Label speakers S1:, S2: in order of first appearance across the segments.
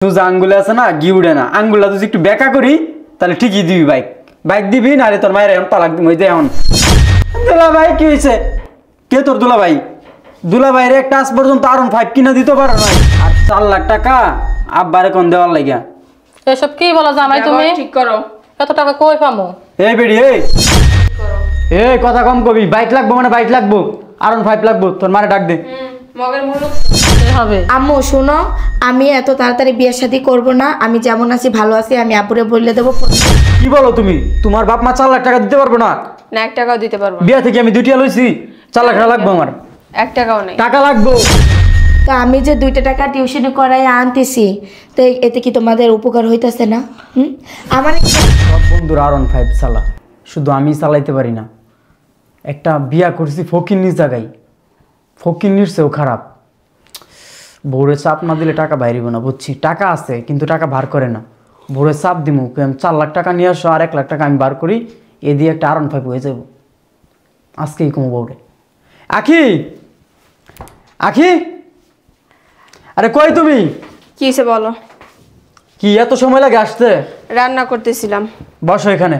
S1: সোজা আঙ্গুলে আছে না ঘি উঠে না, আঙ্গুলটা যদি একটু বেঁকা করি তাহলে ঠিকই দিবি। বাইক বাইক দিবি না রে, তোর মায়ের এখন তালাক দিবি। এখন দুলা ভাই কি হয়েছে? কে তোর দুলা ভাই? দুলা ভাইয়ের একটা আজ পর্যন্ত R15 কিনা দিতে পারো না, আর 4 লাখ টাকা আব্বারে কোন দেওয়ার লাগিয়া।
S2: এসব কি বলো জামাই? তুমি ঠিক করো, কত টাকা কই পামো?
S1: এই বেড়ি এই কথা কম কবি। বাইক লাগবো মানে বাইক লাগবো, R15 লাগবো। তোর মারে ডাক দে।
S2: মগের মুলুক হবে।
S3: আম্মু শোনো, আমি এত তাড়াতাড়ি বিয়ে শাদী করবো না। আমি যেমন আছি ভালো আছি, আমি আপুরে বলে দেবো।
S1: কি বলো তুমি? তোমার বাপ মা 4 লাখ টাকা দিতে পারবো না?
S2: না 1 টাকাও দিতে পারবো না।
S1: বিয়া থেকে আমি দুইটা লইছি, 4 লাখ টাকা লাগবো। আমার
S2: 1 টাকাও নাই।
S1: টাকা লাগবো।
S3: তো আমি যে 2টা টাকা টিউশনি করাই আনতেছি, তো এতে কি তোমাদের উপকার হইতেছে না? আমার
S1: সব বন্ধুরা R15 চালা, শুধু আমি চালাইতে পারি না। একটা বিয়া করছি ফকিন্নির জায়গায়, ফকিন্নির চেয়েও খারাপ। বউরে চাপ না দিলে টাকা বাইরিব না, বুঝছি। টাকা আছে কিন্তু টাকা বার করে না। বউরে চাপ দিমু, আমি 4 লাখ টাকা নিয়ে আসো, আর 1 লাখ টাকা আমি বার করি, এ দিয়ে একটা R15 হয়ে যাব। আজকেই কমু বউরে। আখি আখি, আরে কই তুমি?
S2: কি হইছে বলো?
S1: কি এত সময় লাগে আসতে?
S2: রান্না করতেছিলাম।
S1: বসো এখানে।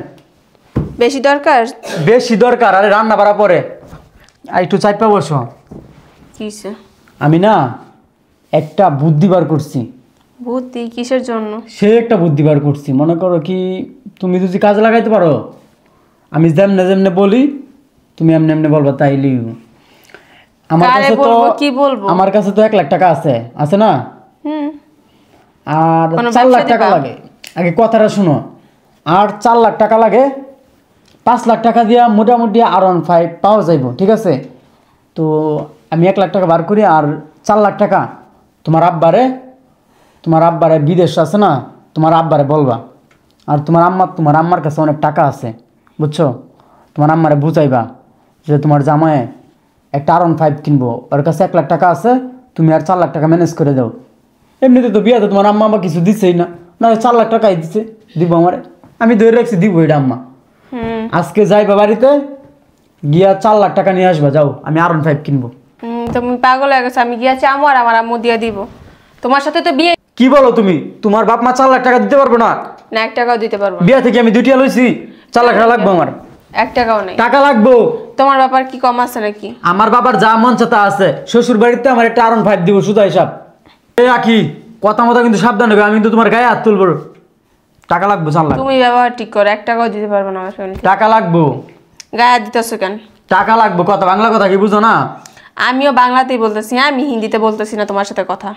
S2: বেশি দরকার?
S1: বেশি দরকার? আরে রান্না বাড়া পরে, আর একটু চাইপা বসো।
S2: কি হইছে?
S1: আমি না একটা বুদ্ধি বার করছি।
S2: বুদ্ধি কিসের জন্য?
S1: সে একটা বুদ্ধি বার করছি। মনে করো কি, তুমি যদি কাজে লাগাইতে পারো, আমি যেমনে যেমনে বলি তুমি এমনি এমনি বলবা, তাইলেই আমার কাছে তো
S2: কি বলবো?
S1: আমার কাছে তো 1 লাখ টাকা আছে, আছে না? আর 4 লাখ টাকা লাগে। আগে কথাটা শুনো। আর 4 লাখ টাকা লাগে, 5 লাখ টাকা দিয়া মোটামুটি R15 পাওয়া যাইব, ঠিক আছে? তো আমি 1 লাখ টাকা বার করি, আর 4 লাখ টাকা তোমার আব্বারে বিদেশ আছে না, তোমার আব্বারে বলবা। আর তোমার আম্মার কাছে অনেক টাকা আছে, বুঝছো? তোমার আম্মারে বুঝাইবা যে তোমার জামায়ে একটা R15 কিনবো, ওর কাছে 1 লাখ টাকা আছে, তুমি আর 4 লাখ টাকা ম্যানেজ করে দাও। এমনিতে তো বিয়াতে তোমার আম্মা কিছু দিচ্ছেই না, না 4 লাখ টাকাই দিচ্ছে, দিব আমারে। আমি ধরে রাখছি দিব এটা আম্মা। আজকে যাইবা বাড়িতে গিয়া 4 লাখ টাকা নিয়ে আসবা, যাও। আমি R15 কিনবো।
S2: তুমি পাগল হয়ে গেছো? আমি গিয়েছি আমু, আর আমার আম্মু দিয়ে দিব। তোমার সাথে তো বিয়ে।
S1: কি বলো তুমি? তোমার বাপ মা 4 লাখ টাকা দিতে পারবো না?
S2: না 1 টাকাও দিতে পারবো না।
S1: বিয়া থেকে আমি দুইটা লইছি, 4 লাখ টাকা লাগবো। আমার
S2: 1 টাকাও নাই।
S1: টাকা লাগবো।
S2: তোমার ব্যাপার কি কম আছে নাকি?
S1: আমার বাবার যা মন চাতা আছে। শ্বশুর বাড়িতে আমার একটা R15 দিব, শুধু হিসাব। আখি, কথা মতো কিন্তু সাবধান হবে, আমি কিন্তু তোমার গায়ে হাত তুলবো। টাকা লাগবো 4 লাখ।
S2: তুমি ব্যবহার ঠিক করো, 1 টাকাও দিতে পারবো না আমার ফ্যামিলি।
S1: টাকা লাগবো।
S2: গায়ে হাত দিতেছো কেন?
S1: টাকা লাগবো। কথা বাংলা কথা কি বুঝো না?
S2: আমিও বাংলাতেই বলতেছি, আমি হিন্দিতে বলতেছি না তোমার সাথে কথা।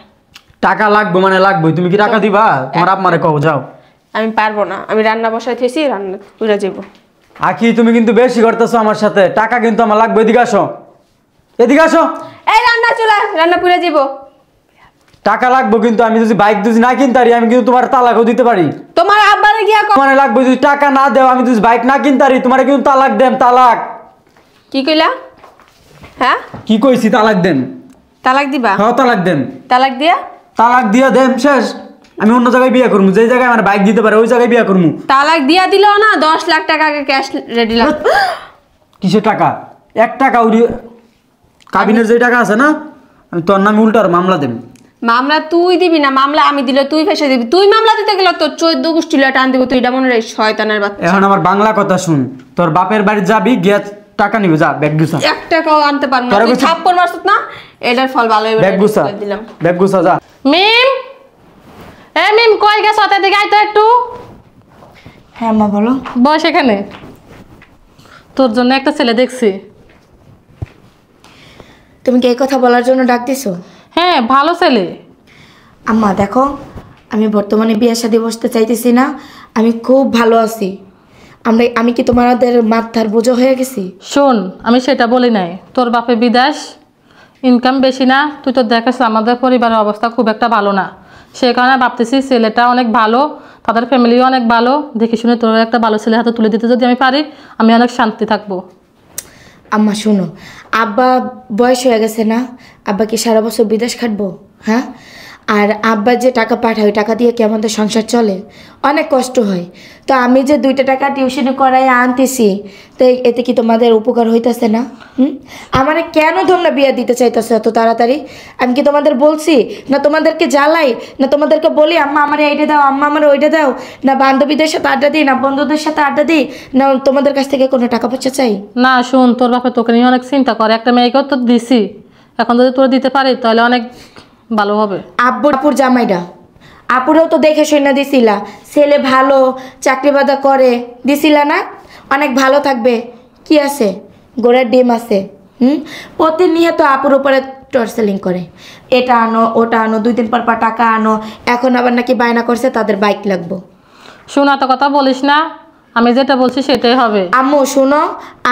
S1: টাকা লাগবো মানে লাগবো। তুমি কি টাকা দিবা? তোমার আম্মারে কও, যাও।
S2: আমি পারবো না, আমি রান্না বসাই থেছি, রান্না উড়ে যাবো।
S1: আখি, তুমি কিন্তু বেশি করতেছো আমার সাথে। টাকা কিন্তু আমার লাগবে। এদিকে আসো, এদিকে আসো।
S2: এই রান্না চুলা, রান্না পুড়ে যাবো।
S1: টাকা লাগবো কিন্তু। আমি যদি বাইক যদি না কিনতে পারি, আমি কিন্তু তোমার তালাকও দিতে পারি।
S2: তোমার আব্বারে গিয়া
S1: মানে লাগবে যদি টাকা না দেও, আমি যদি বাইক না কিনতে পারি, তোমার কিন্তু তালাক দেন। তালাক।
S2: কি কইলা? হ্যাঁ
S1: কি কইছি? তালাক দেন।
S2: তালাক দিবা?
S1: হ্যাঁ, তালাক দেন।
S2: তালাক দিয়া?
S1: তালাক দিয়া দেন, শেষ। আমি অন্য জায়গায় বিয়ে করবো, যে জায়গায় আমার বাইক দিতে পারে ওই জায়গায় বিয়ে করবো।
S2: তালাক দিয়া দিল না? 10 লাখ টাকা আগে ক্যাশ রেডি লাগ।
S1: কিসের টাকা? 1 টাকা উড়িয়ে কাবিনের যে টাকা আছে না, আমি তোর নামে উল্টার মামলা দেব।
S2: মামলা তুই দিবি না, মামলা আমি দিলে তুই ফেসে দিবি। তুই মামলা দিতে গেলে তোর 14 গোষ্ঠী লয়ে টান দিব। তুই এটা মনে রাখিস, শয়তানের বাচ্চা।
S1: এখন আমার বাংলা কথা শুন। তোর বাপের বাড়ি যাবি, গিয়া টাকা নিবি, যা। ব্যাগ গুছা।
S2: 1 টাকাও আনতে পারবো না। তুই থাপ্পড় মারছিস না, এটার ফল ভালো হবে।
S1: ব্যাগ গুছা,
S2: দিলাম।
S1: ব্যাগ গুছা, যা।
S2: মিম, এ মিম, কই গেছ? ওতে দিকে আইতো একটু।
S3: হ্যাঁ মা বলো।
S2: বস এখানে। তোর জন্য একটা ছেলে দেখছি।
S3: তুমি কি এই কথা বলার জন্য ডাক দিছো?
S2: হ্যাঁ, ভালো ছেলে।
S3: আম্মা দেখো, আমি বর্তমানে বিয়ে শাদী বসতে চাইতেছি না। আমি খুব ভালো আছি। আমি কি তোমাদের মাথার বোঝা হয়ে গেছি?
S2: শোন, আমি সেটা বলি নাই। তোর বাপে বিদেশ, ইনকাম বেশি না। তুই তো দেখাস আমাদের পরিবারের অবস্থা খুব একটা ভালো না। সে কারণে ভাবতেছি ছেলেটা অনেক ভালো, তাদের ফ্যামিলিও অনেক ভালো। দেখে শুনে তোর একটা ভালো ছেলে হাতে তুলে দিতে যদি আমি পারি, আমি অনেক শান্তি থাকবো।
S3: আম্মা শোনো, আব্বা বয়স হয়ে গেছে না? আব্বা কি সারা বছর বিদেশ খাটবো? হ্যাঁ, আর আব্বা যে টাকা পাঠায় ওই টাকা দিয়ে কি আমাদের সংসার চলে? অনেক কষ্ট হয়। তো আমি যে 2টা টাকা টিউশনি করাই আনতেছি, তো এতে কি তোমাদের উপকার হইতেছে না? আমারে কেন তোমরা বিয়ে দিতে চাইতেছো এত তাড়াতাড়ি? আমি কি তোমাদের বলছি? না তোমাদেরকে জ্বালাই? না তোমাদেরকে বলি আম্মা আমার এইটা দাও, আম্মা আমার ওইটা দাও? না বান্ধবীদের সাথে আড্ডা দিই, না বন্ধুদের সাথে আড্ডা দিই, না তোমাদের কাছ থেকে কোনো টাকা পয়সা চাই?
S2: না শুন, তোর বাপে তোকে নিয়ে অনেক চিন্তা করে, একটা মেয়েকেও তো দিছি, এখন যদি তোর দিতে পারি তাহলে অনেক ভালো হবে।
S3: আপুর জামাইটা আপুরেও তো দেখে শুনে দিছিলা, ছেলে ভালো চাকরি বাদা করে, দিছিলা না? অনেক ভালো থাকবে, কি আছে গোড়ার ডিম আছে। প্রতিনিয়ত আপুর উপরে টর্চেলিং করে, এটা আনো ওটা আনো, 2 দিন পর পর টাকা আনো, এখন আবার নাকি বায়না করছে তাদের বাইক লাগবো।
S2: শোনা তো কথা বলিস না, আমি যেটা বলছি সেটাই হবে।
S3: আম্মু শোনো,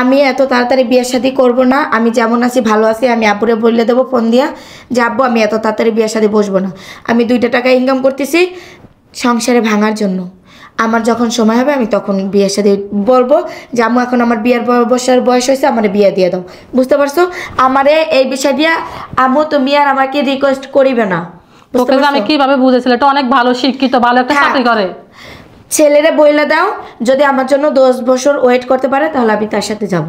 S3: আমি এত তাড়াতাড়ি বিয়ে শাদী করবো না। আমি যেমন আছি ভালো আছি, আমি আপুরে বলে দেবো ফোন দিয়া যে আব্বু আমি এত তাড়াতাড়ি বিয়ে শাদী বসবো না। আমি 2টা টাকা ইনকাম করতেছি সংসারে ভাঙার জন্য। আমার যখন সময় হবে আমি তখন বিয়ের সাথে বলবো যে আম্মু এখন আমার বিয়ের বসার বয়স হয়েছে, আমার বিয়ে দিয়ে দাও। বুঝতে পারছো? আমারে এই বিষয় দিয়া আম্মু তুমি আর আমাকে রিকোয়েস্ট করিবে না।
S2: তোকে যে আমি কিভাবে বুঝেছিল, এটা অনেক ভালো শিক্ষিত, ভালো একটা
S3: হ্যাঁ।
S2: চাকরি করে।
S3: ছেলেরে বইলা দাও যদি আমার জন্য 10 বছর ওয়েট করতে পারে তাহলে আমি তার সাথে যাব,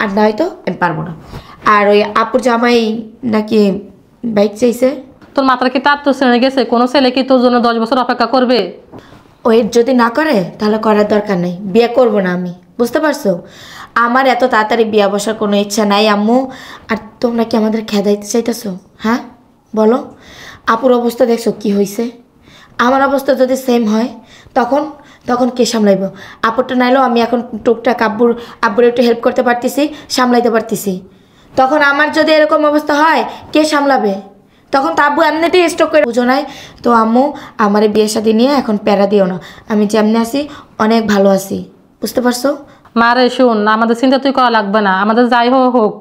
S3: আর নয়তো আমি পারবো না। আর ওই আপুর জামাই নাকি বাইক চাইছে।
S2: তোর মাথার কি তার তো শ্রেণী গেছে? কোনো ছেলে কি তোর জন্য 10 বছর অপেক্ষা করবে?
S3: ওয়েট যদি না করে তাহলে করার দরকার নেই, বিয়ে করব না আমি। বুঝতে পারছো? আমার এত তাড়াতাড়ি বিয়ে বসার কোনো ইচ্ছা নাই আম্মু। আর তোমরা কি আমাদের খেদাইতে চাইতেছো? হ্যাঁ বলো। আপুর অবস্থা দেখছো কি হয়েছে? আমার অবস্থা যদি সেম হয় তখন তখন কে সামলাইব? আপুরটা নাইলেও আমি এখন টুকটাক আব্বুর একটু হেল্প করতে পারতেছি, সামলাইতে পারতেছি। তখন আমার যদি এরকম অবস্থা হয় কে সামলাবে? তখন তো আব্বু এমনিতেই স্টক করে বুঝো নাই। তো আম্মু আমার বিয়ে শাদী নিয়ে এখন প্যারা দিও না, আমি যেমনি আছি অনেক ভালো আছি। বুঝতে পারছো?
S2: মারে শুন, আমাদের চিন্তা তুই করা লাগবে না, আমাদের যাই হোক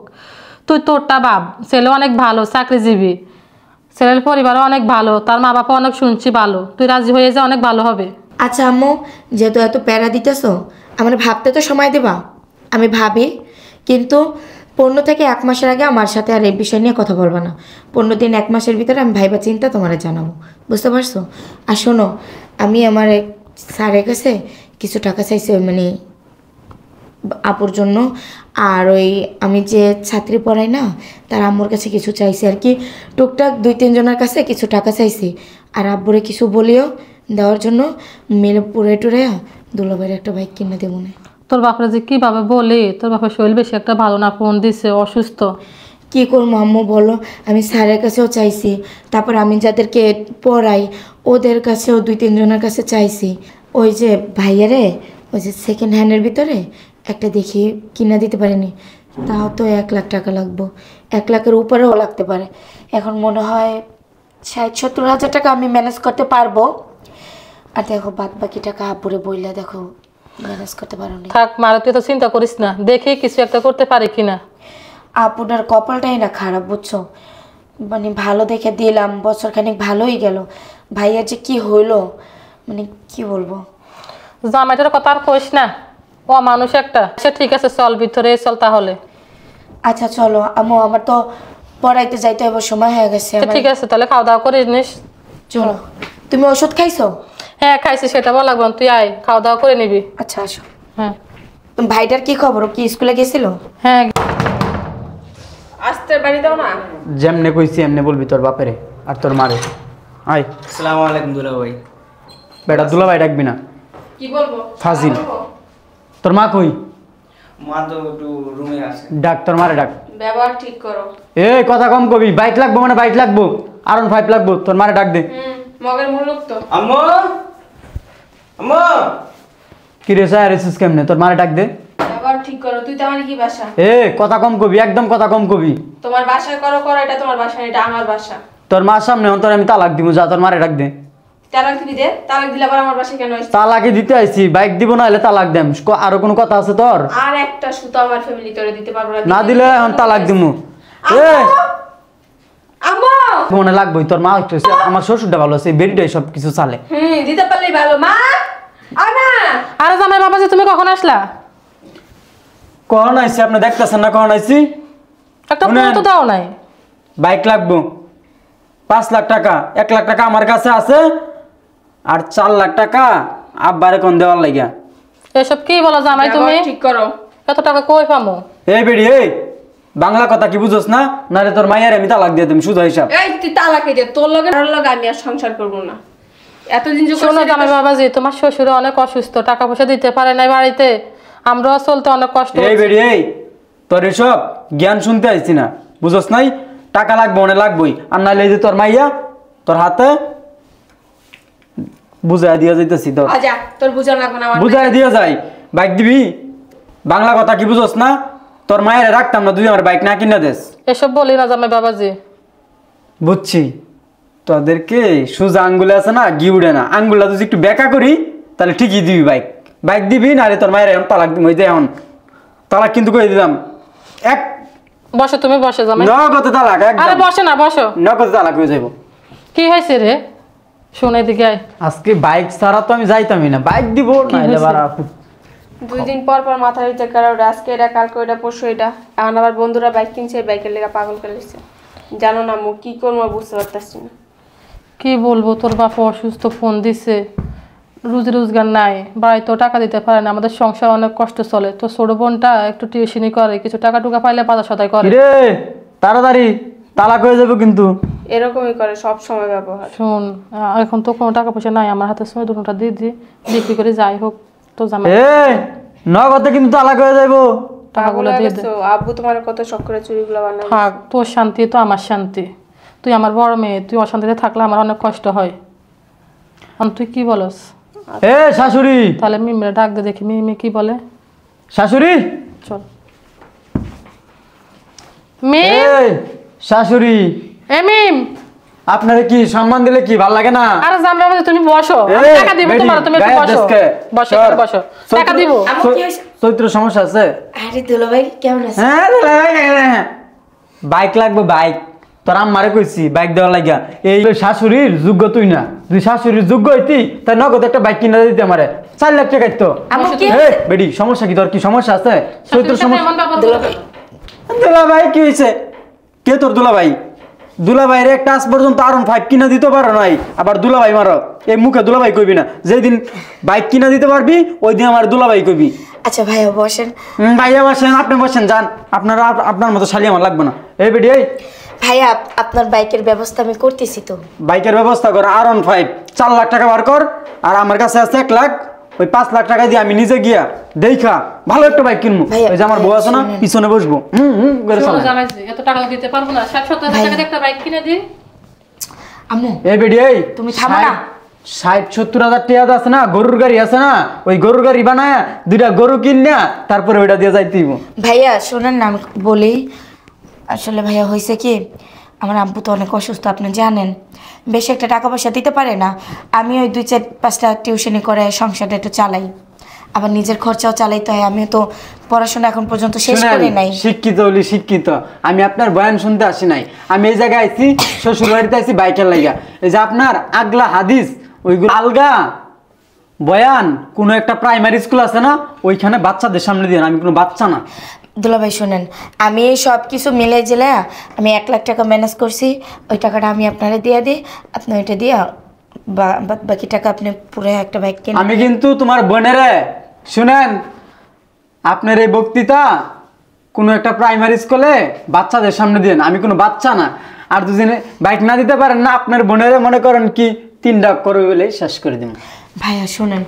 S2: তুই তোরটা ভাব। ছেলে অনেক ভালো, চাকরিজীবী, ছেলের পরিবারও অনেক ভালো, তার মা বাবা অনেক শুনছি ভালো, তুই রাজি হয়ে যা, অনেক ভালো হবে।
S3: আচ্ছা আম্মু, যেহেতু এত প্যারা দিতেছো আমার ভাবতে তো সময় দেবা। আমি ভাবি, কিন্তু 15 থেকে 1 মাসের আগে আমার সাথে আর এই বিষয় নিয়ে কথা বলবো না। 15 দিন 1 মাসের ভিতরে আমি ভাইবা চিন্তা তোমার জানাবো। বুঝতে পারছো? আর শোনো, আমি আমার এক স্যারের কাছে কিছু টাকা চাইছি ওই মানে আপুর জন্য। আর ওই আমি যে ছাত্রী পড়াই না, তার আম্মুর কাছে কিছু চাইছি আর কি, টুকটাক 2-3 জনের কাছে কিছু টাকা চাইছি। আর আব্বুরে কিছু বলিও দেওয়ার জন্য, মেলে পুরে টুরে দুলাভাইয়ের একটা বাইক কিনে দেবো না।
S2: তোর বাপরে যে কীভাবে বলি, তোর বাপের শরীর বেশি একটা ভালো না, ফোন দিছে অসুস্থ।
S3: কী করবো আম্মু বলো? আমি স্যারের কাছেও চাইছি, তারপর আমি যাদেরকে পড়াই ওদের কাছেও 2-3 জনের কাছে চাইছি। ওই যে ভাইয়ারে ওই যে সেকেন্ড হ্যান্ডের ভিতরে একটা দেখি কিনে দিতে পারিনি, তাও তো 1 লাখ টাকা লাগবো, 1 লাখের উপরেও লাগতে পারে। এখন মনে হয় 60-70 হাজার টাকা আমি ম্যানেজ করতে পারবো। আর দেখো বাদ বাকি টাকা আপুরে বইলা দেখো ম্যানেজ করতে পারো নি।
S2: থাক মারা, তুই তো চিন্তা করিস না, দেখি কিছু একটা করতে পারি কিনা।
S3: আপুটার কপালটাই না খারাপ, বুঝছো? মানে ভালো দেখে দিলাম, বছরখানেক ভালোই গেল, ভাইয়ার যে কি হইলো মানে কি বলবো।
S2: জামাইটার কথা আর কইস না, ও মানুষ একটা। সে ঠিক আছে, চল ভিতরে চল তাহলে।
S3: আচ্ছা চলো আম্মু, আমার তো পড়াইতে যাইতে হবে, সময় হয়ে গেছে আমার।
S2: ঠিক আছে তাহলে খাওয়া দাওয়া করে নিস।
S3: চলো। তুমি ওষুধ খাইছো?
S2: হ্যাঁ খাইছি, সেটা বল লাগবে না, তুই আয় খাওয়া দাওয়া করে নিবি।
S3: আচ্ছা আসো।
S2: হ্যাঁ
S3: ভাইটার কি খবর? ও কি স্কুলে গেছিল?
S2: হ্যাঁ।
S4: আসতে বাড়ি দাও না।
S1: যেমনে কইছি এমনে বলবি তোর বাপেরে আর তোর মারে। আয়।
S4: আসসালামু আলাইকুম দুলা ভাই।
S1: বেটা দুলাভাই ডাকবি না,
S4: কি বলবো?
S1: ফাজিল। তোর মা কই?
S4: মা তো একটু রুমে আছে।
S1: ডাক তোর মারে ডাক।
S4: ব্যবহার ঠিক করো।
S1: এই কথা কম কবি। বাইক লাগবো মানে বাইক লাগবো, R15 লাগবো, তোর মারে ডাক দে।
S4: মগের মুলুক তো।
S5: আম্মু আম্মু
S1: কি রে স্যার এসেছিস কেমনে? তোর মারে ডাক দে।
S4: ব্যবহার ঠিক করো। তুই তো আমার কি বাসা?
S1: এ কথা কম কবি, একদম কথা কম কবি।
S4: তোমার বাসায় করো করো, এটা তোমার বাসা না, এটা আমার বাসা।
S1: তোর মার সামনে অন্তর আমি তালাক দিব, যা তোর মারে ডাক দে।
S4: তালাক দিবি দে। তালাক দিলে আবার আমার বাসায় কেন আসছিস?
S1: তালাকই দিতে আইছি, বাইক দিব না হলে তালাক দেম। আরো কোনো কথা আছে তোর?
S4: আর একটা সুতো আমার ফ্যামিলি তোরে দিতে পারবো না।
S1: না দিলে এখন তালাক দিমু। এ
S4: আম্মু
S1: মনে লাগবই, তোর মা একটু আমার শ্বশুরটা ভালো আছে, বেরিটাই সব কিছু চালে।
S4: দিতে পারলেই ভালো। মা আনা।
S2: আরে জামাই বাবাজি, তুমি কখন আসলা?
S1: কখন আইছি আপনি দেখতেছেন না? কখন আইছি?
S2: একটা
S1: শুনেন।
S2: ফোন তো দাও নাই।
S1: বাইক লাগবো। 5 লাখ টাকা, 1 লাখ টাকা আমার কাছে আছে, আর 4 লাখ টাকা আব্বারে কোন দেওয়ার লাগিয়া।
S2: এসব কি বলো জামাই তুমি?
S4: ব্যবহার ঠিক করো।
S2: কত টাকা কই পামু?
S1: এই বেডি এই বাংলা কথা কি বুঝোস না? নারে তোর মাইয়ার আমি তালাক দিয়ে দিম শুধু হিসাব।
S4: এই তুই তালাকে দে, তোর লগে আর লগে আমি আর সংসার করব না। এতদিন যে
S2: শোনো জামাই বাবাজি, তোমার শ্বশুর অনেক অসুস্থ, টাকা পয়সা দিতে পারে না বাড়িতে, আমরাও চলতে অনেক কষ্ট
S1: এই
S2: হচ্ছে।
S1: বেডি এই তোর এসব জ্ঞান শুনতে আইছি না, বুঝোস নাই? টাকা লাগবে অনেক লাগবেই, আর নাইলে এই যে তোর মাইয়া তোর হাতে বুঝাই দিয়া যাইতেছি। তোর
S4: আজা তোর বুঝা লাগবে না আমার।
S1: বুঝাই দিয়া যাই, বাইক দিবি? বাংলা কথা কি বুঝোস না? তোর মায়ের রাখতাম না, তুই আমার বাইক না কিনা দেস।
S2: এসব বলি না জামাই বাবাজি।
S1: বুঝছি, তোদেরকে সোজা আঙ্গুলে আছে না, গি উড়ে না। আঙ্গুলটা যদি একটু বেঁকা করি তাহলে ঠিকই দিবি বাইক। বাইক দিবি না রে তোর মায়ের এখন তালাক দিবি। ওই যে এখন তালাক কিন্তু কই দিলাম, এক
S2: বসো তুমি, বসো জামাই।
S1: নগদ তালাক,
S2: আরে
S1: একদম
S2: বসো না, বসো।
S1: নগদ তালাক হয়ে যাবো।
S2: কি হয়েছে রে? শোনে দিকে আয়।
S1: আজকে বাইক ছাড়া তো আমি যাইতামই না, বাইক দিব নাইলে বাড়া।
S4: 2 দিন পর পর মাথার ভিতরে কারো আজকে এটা, কালকে এটা, পরশু এটা। এখন আবার বন্ধুরা বাইক কিনছে, বাইকের লেগে পাগল করে দিচ্ছে। জানো না মু কি করবো বুঝতে পারতাছি না।
S2: কি বলবো, তোর বাবা অসুস্থ, ফোন দিছে, রুজি রোজগার নাই, বাড়িতেও টাকা দিতে পারে না, আমাদের সংসার অনেক কষ্ট চলে। তো ছোট বোনটা একটু টিউশনি করে, কিছু টাকা টুকা পাইলে বাজার সদাই করে।
S1: রে তাড়াতাড়ি তালাক হয়ে যাবে কিন্তু।
S4: এরকমই করে সব সময় ব্যবহার।
S2: শোন, এখন তো কোনো টাকা পয়সা নাই আমার হাতে, সময় দুটোটা দিয়ে দিই, বিক্রি করে যাই হোক তো জামাই।
S1: এ নগদে কিন্তু তালাক হয়ে যাইবো।
S2: টাকাগুলো দিয়ে দে।
S4: আব্বু তোমার কত শখ করে চুরিগুলো বানায়।
S2: থাক, তোর শান্তি তো আমার শান্তি। তুই আমার বড় মেয়ে, তুই অশান্তিতে থাকলে আমার অনেক কষ্ট হয়। তুই কি বলস?
S1: এ শাশুড়ি,
S2: তাহলে মিমরে ডাক দে, দেখি মিমি কি বলে।
S1: শাশুড়ি,
S2: চল মিম।
S1: এই শাশুড়ি,
S2: এ মিম।
S1: আপনারে কি সম্মান দিলে কি ভাল লাগে না?
S2: আরে জামাই বাবা তুমি বসো, আমি টাকা দিব তোমার, তুমি একটু বসো। বসো বসো, টাকা দিব।
S3: আম্মু কি হইছে?
S1: চৈত্র সমস্যা আছে?
S3: আরে দুলা ভাই কেমন আছে?
S1: হ্যাঁ বাইক লাগবে, বাইক। তোর আম্মারে কইছি বাইক দেওয়া লাগিয়া। এই শাশুড়ির যোগ্য তুই না, তুই শাশুড়ির যোগ্য হইতি তাই নগদ একটা বাইক কিনে দিতে আমারে। 4 লাখ টাকা তো।
S3: আম্মু কি
S1: এই বেডি সমস্যা কি? তোর কি সমস্যা আছে? চৈত্র সমস্যা। দুলা ভাই কি হইছে? কে তোর দুলা ভাই? দুলা ভাইরে একটা আজ পর্যন্ত R15 কিনা দিতে পারো নাই, আবার দুলা ভাই মারো। এই মুখে দুলা ভাই কইবি না, যেদিন বাইক কিনা দিতে পারবি ওই দিন আমার দুলা ভাই কইবি।
S3: আচ্ছা ভাইয়া বসেন।
S1: ভাইয়া বসেন, আপনি বসেন, যান। আপনারা আপনার মতো শালি আমার লাগবে না। এই বেডি এই
S3: ভাইয়া আপনার বাইকের ব্যবস্থা আমি করতেছি তো।
S1: বাইকের ব্যবস্থা কর, R15 4 লাখ টাকা বার কর, আর আমার কাছে আছে 1 লাখ। ওই 5 লাখ টাকা দিয়ে আমি নিজে গিয়া দেখা ভালো একটা বাইক কিনবো।
S3: ভাইয়া,
S1: ওই যে আমার বউ আছে না,
S3: শুনেন।
S1: পিছনে বসবো, করে
S2: শোনো
S1: চালায়।
S2: জামাই, এত টাকা দিতে পারবো না, 60-70 হাজার টাকা দিয়ে একটা বাইক কিনে দিই।
S3: আম্মু
S1: এই বেডি এই
S3: তুমি থামো না।
S1: 60-70 হাজার টাকা আছে না, গরুর গাড়ি আছে না, ওই গরুর গাড়ি বানায় 2টা গরু কিনা তারপরে ওইটা দিয়ে যাইতে দিব।
S3: ভাইয়া শোনেন না, আমি বলি। আসলে ভাইয়া হয়েছে কি, আমার আব্বু তো অনেক অসুস্থ, আপনি জানেন। বেশি একটা টাকা পয়সা দিতে পারে না। আমি ওই 2-4-5টা টিউশনি করে সংসারটা একটু চালাই, আবার নিজের খরচাও চালাইতে হয়। আমিও তো পড়াশোনা এখন পর্যন্ত শেষ
S1: শুনেন,
S3: করি নাই।
S1: শিক্ষিত হলি শিক্ষিত, আমি আপনার বয়ান শুনতে আসি নাই। আমি এই জায়গায় আইছি, শ্বশুর বাড়িতে আইছি বাইকের লাগা। এই যে আপনার আগলা হাদিস ওইগুলো আলগা বয়ান, কোনো একটা প্রাইমারি স্কুল আছে না, ওইখানে বাচ্চাদের সামনে দিয়ে। আমি কোনো বাচ্চা না।
S3: দুলাভাই শোনেন, আমি এই সব কিছু মিলে জেলে আমি 1 লাখ টাকা ম্যানেজ করছি। ওই টাকাটা আমি আপনারা দিয়ে দিই, আপনি ওইটা দিয়ে বাকি টাকা আপনি পুরো একটা বাইক কিনে।
S1: আমি কিন্তু তোমার বোনেরে শুনেন, আপনার এই বক্তৃতা কোনো একটা প্রাইমারি স্কুলে বাচ্চাদের সামনে দিয়ে। আমি কোনো বাচ্চা না। আর দুজনে বাইক না দিতে পারেন না, আপনার বোনেরে মনে করেন কি 3 ডাক করবে বলে শেষ করে দিব।
S3: ভাইয়া শুনেন,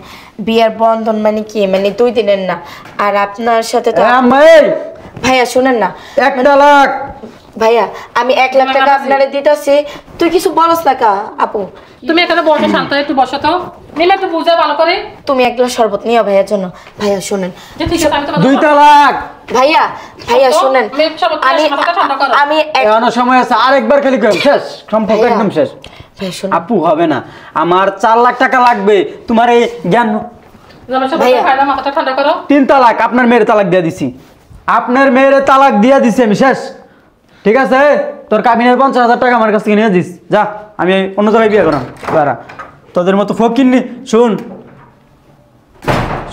S3: বিয়ার বন্ধন মানে কি, মানে 2 দিনের না। আর আপনার সাথে তো ভাইয়া শুনেন না,
S1: 1 লাখ
S3: ভাইয়া আমি 1 লাখ টাকা আপনারে দিতেছি। তুই কিছু বলস না কা আপু?
S2: তুমি এখানে বসো, শান্ত একটু বসো তো। মিম একটু বুঝা ভালো করে।
S3: তুমি 1 গ্লাস শরবত নিও ভাইয়ার জন্য। ভাইয়া শুনেন,
S2: যে ঠিক আছে, আমি তোমার
S1: 2 লাখ।
S3: ভাইয়া ভাইয়া
S2: তো,
S3: শুনেন,
S2: মেঘ শরবত নিয়ে
S3: আমি
S2: এসে মাথাটা ঠান্ডা করো।
S3: আমি
S1: এখনো সময় আছে, আরেকবার খালি কর, শেষ সম্পর্ক
S3: ভাইয়া,
S1: একদম শেষ।
S3: ভাইয়া শুনুন,
S1: আপু হবে না, আমার 4 লাখ টাকা লাগবে। তোমার এই জ্ঞান
S2: জামাই সব
S3: ভাইয়া।
S2: খাই না, মাথাটা ঠান্ডা করো।
S1: 3 তালাক, আপনার মেয়ের তালাক দিয়ে দিছি। আপনার মেয়ের তালাক দিয়ে দিছি আমি, শেষ। ঠিক আছে, তোর কাবিনের 50,000 টাকা আমার কাছ থেকে নিয়ে দিস, যা। আমি অন্য জায়গায় বিয়ে করাম বারা, তোদের মতো ফকির নি।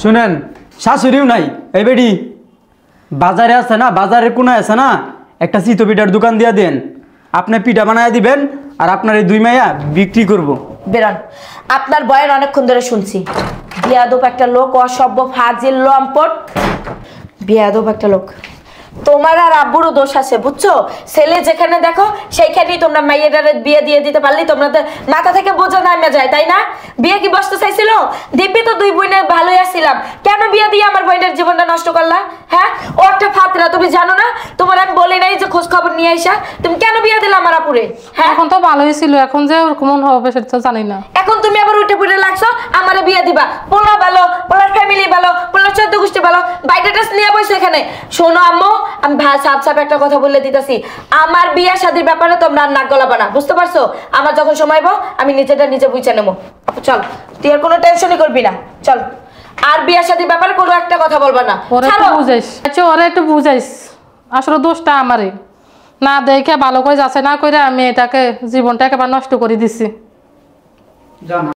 S1: শুনেন, শাশুড়িও নাই। এই বেডি বাজারে আছে না, বাজারের কোনায় আছে না, একটা চিতো পিঠার দোকান দিয়ে দেন। আপনি পিঠা বানায় দিবেন, আর আপনার এই 2 মাইয়া বিক্রি করব।
S3: বেরোন। আপনার বয়ের অনেকক্ষণ ধরে শুনছি। বিয়াদব একটা লোক, অসভ্য ফাজিল লম্পট, বিয়াদব একটা লোক। তোমার আর আব্বুরও দোষ আছে বুঝছো? ছেলে যেখানে দেখো সেইখানেই তোমরা মাইয়েটারে বিয়ে দিয়ে দিতে পারলেই তোমাদের মাথা থেকে বোঝা নামে যায়, তাই না? বিয়ে কি বসতে চাইছিল? দিব্যি তো 2 বোনে ভালোই আসছিলাম, কেন বিয়ে দিয়ে আমার বোনের জীবনটা নষ্ট করলা? হ্যাঁ, ও একটা ফাতরা, তুমি জানো না? তোমার আমি বলি নাই যে খোঁজ খবর নিয়ে আইসা? তুমি কেন বিয়ে দিলা আমার আপুরে? হ্যাঁ,
S2: এখন তো ভালোই ছিল, এখন যে ওরকম হবে সেটা তো জানি না।
S3: এখন তুমি আবার উঠে পুটে লাগছো আমারে বিয়ে দিবা। পোলা ভালো, পোলার ফ্যামিলি ভালো, পোলার 14 গোষ্ঠী ভালো, বাইরেটা নিয়ে বসে এখানে। শোনো আম্মু, আমি সাপ সাপ একটা কথা বলে দিতেছি, আমার বিয়ে শাদীর ব্যাপারে তোমরা আর নাক গলাবা না, বুঝতে পারছো? আমার যখন সময় পাবো আমি নিজেটা নিজে বুঝে নেবো। চল, তুই আর কোনো টেনশনই করবি না, চল। আর বিয়ে শাদীর ব্যাপারে কোনো একটা কথা বলবা না।
S2: ওরে একটু বুঝাইস, আচ্ছা ওরে একটু বুঝাইস, আসলে দোষটা আমারই। না দেখে ভালো করে যাচ্ছে না করে আমি এটাকে জীবনটা একেবারে নষ্ট করে দিছি।